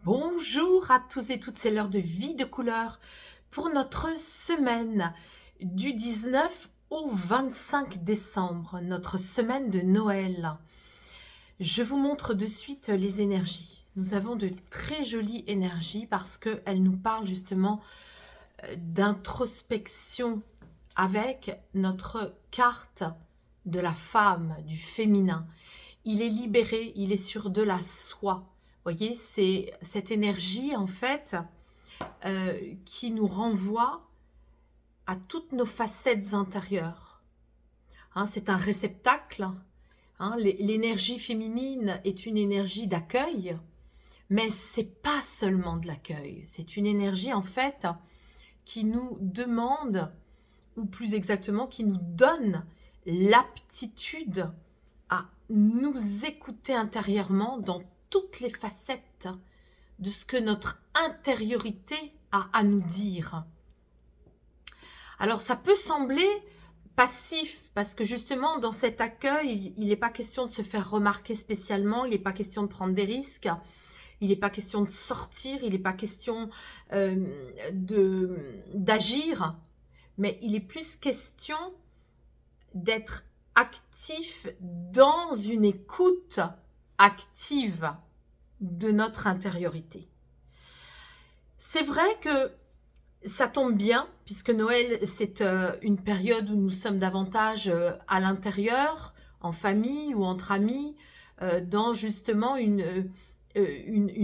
Bonjour à tous et toutes, c'est l'heure de Vie de couleur pour notre semaine du 19 au 25 décembre, notre semaine de Noël. Je vous montre de suite les énergies. Nous avons de très jolies énergies parce qu'elles nous parlent justement d'introspection avec notre carte de la femme, du féminin. Il est libéré, il est sur de la soie. Vous voyez, c'est cette énergie en fait qui nous renvoie à toutes nos facettes intérieures. Hein, c'est un réceptacle. Hein, l'énergie féminine est une énergie d'accueil, mais c'est pas seulement de l'accueil. C'est une énergie en fait qui nous demande, ou plus exactement, qui nous donne l'aptitude à nous écouter intérieurement dans toutes les facettes de ce que notre intériorité a à nous dire. Alors ça peut sembler passif parce que justement dans cet accueil, il n'est pas question de se faire remarquer spécialement, il n'est pas question de prendre des risques, il n'est pas question de sortir, il n'est pas question d'agir, mais il est plus question d'être actif dans une écoute active de notre intériorité. C'est vrai que ça tombe bien, puisque Noël, c'est une période où nous sommes davantage à l'intérieur, en famille ou entre amis, dans justement une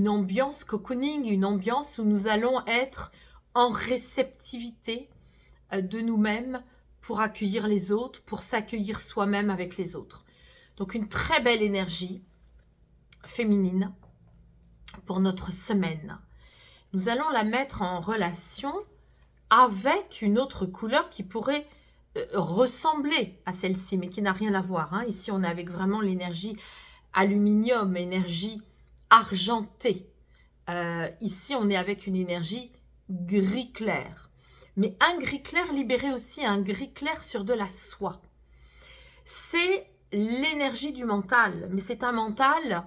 ambiance cocooning, une ambiance où nous allons être en réceptivité de nous-mêmes pour accueillir les autres, pour s'accueillir soi-même avec les autres. Donc une très belle énergie féminine pour notre semaine. Nous allons la mettre en relation avec une autre couleur qui pourrait ressembler à celle-ci, mais qui n'a rien à voir. Hein. Ici, on est avec vraiment l'énergie aluminium, énergie argentée. Ici, on est avec une énergie gris clair. Mais un gris clair libéré aussi, un gris clair sur de la soie. C'est l'énergie du mental, mais c'est un mental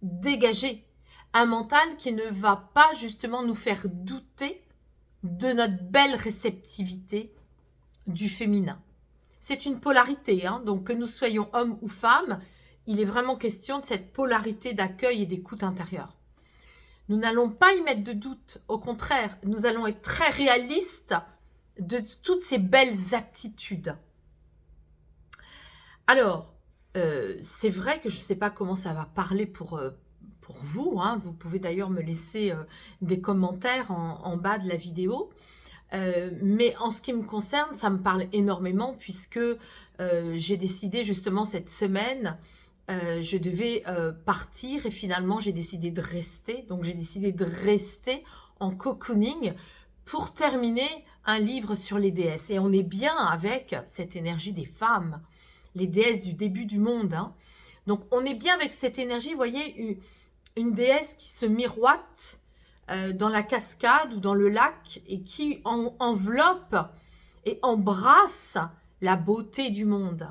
dégagé. Un mental qui ne va pas justement nous faire douter de notre belle réceptivité du féminin. C'est une polarité, hein, donc que nous soyons hommes ou femmes, il est vraiment question de cette polarité d'accueil et d'écoute intérieure. Nous n'allons pas y mettre de doute, au contraire, nous allons être très réalistes de toutes ces belles aptitudes. Alors, c'est vrai que je ne sais pas comment ça va parler pour vous. Hein. Vous pouvez d'ailleurs me laisser des commentaires en bas de la vidéo. Mais en ce qui me concerne, ça me parle énormément puisque j'ai décidé justement cette semaine, je devais partir et finalement j'ai décidé de rester. Donc j'ai décidé de rester en cocooning pour terminer un livre sur les déesses. Et on est bien avec cette énergie des femmes, les déesses du début du monde. Hein. Donc on est bien avec cette énergie, vous voyez, une déesse qui se miroite dans la cascade ou dans le lac et qui enveloppe et embrasse la beauté du monde.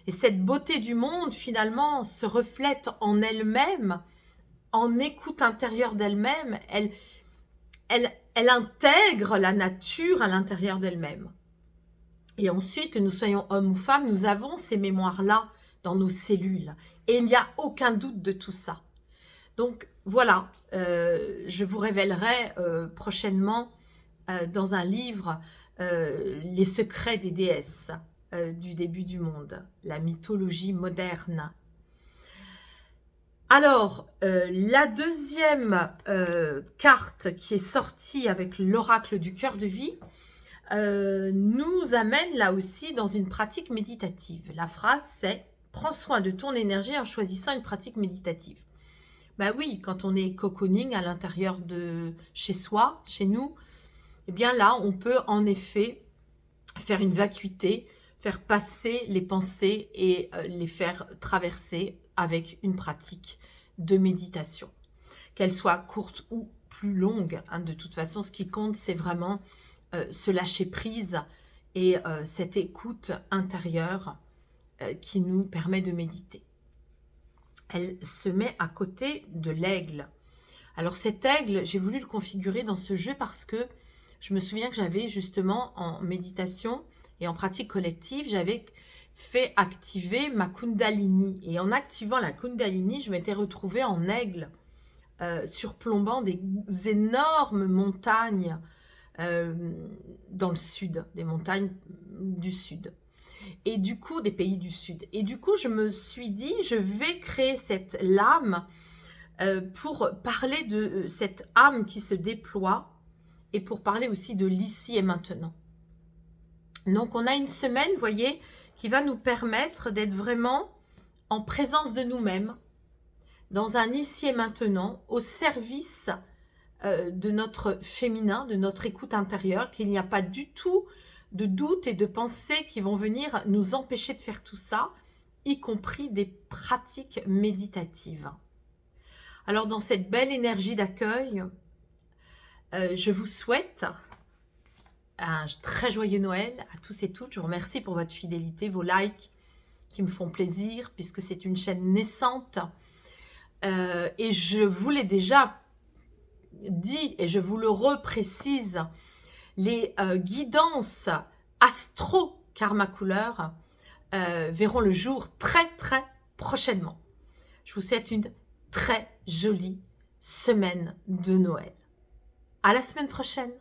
Et cette beauté du monde, finalement, se reflète en elle-même, en écoute intérieure d'elle-même. Elle intègre la nature à l'intérieur d'elle-même. Et ensuite, que nous soyons hommes ou femmes, nous avons ces mémoires-là dans nos cellules. Et il n'y a aucun doute de tout ça. Donc voilà, je vous révélerai prochainement dans un livre les secrets des déesses du début du monde, la mythologie moderne. Alors, la deuxième carte qui est sortie avec l'oracle du cœur de vie nous amène là aussi dans une pratique méditative. La phrase c'est « Prends soin de ton énergie en choisissant une pratique méditative ». Ben oui, quand on est cocooning à l'intérieur de chez soi, chez nous, eh bien là, on peut en effet faire une vacuité, faire passer les pensées et les faire traverser avec une pratique de méditation. Qu'elle soit courte ou plus longue, hein, de toute façon, ce qui compte, c'est vraiment se lâcher prise et cette écoute intérieure qui nous permet de méditer. Elle se met à côté de l'aigle. Alors cet aigle, j'ai voulu le configurer dans ce jeu parce que je me souviens que j'avais justement en méditation et en pratique collective, j'avais fait activer ma Kundalini. Et en activant la Kundalini, je m'étais retrouvée en aigle, surplombant des énormes montagnes dans le sud, des montagnes du sud. Et du coup, des pays du sud. Et du coup, je me suis dit, je vais créer cette lame pour parler de cette âme qui se déploie et pour parler aussi de l'ici et maintenant. Donc, on a une semaine, vous voyez, qui va nous permettre d'être vraiment en présence de nous-mêmes, dans un ici et maintenant, au service de notre féminin, de notre écoute intérieure, qu'il n'y a pas du tout de doute et de pensées qui vont venir nous empêcher de faire tout ça, y compris des pratiques méditatives. Alors, dans cette belle énergie d'accueil, je vous souhaite un très joyeux Noël à tous et toutes. Je vous remercie pour votre fidélité, vos likes qui me font plaisir puisque c'est une chaîne naissante. Et je vous l'ai déjà dit et je vous le reprécise, les guidances astro karma couleur verront le jour très très prochainement. Je vous souhaite une très jolie semaine de Noël. À la semaine prochaine.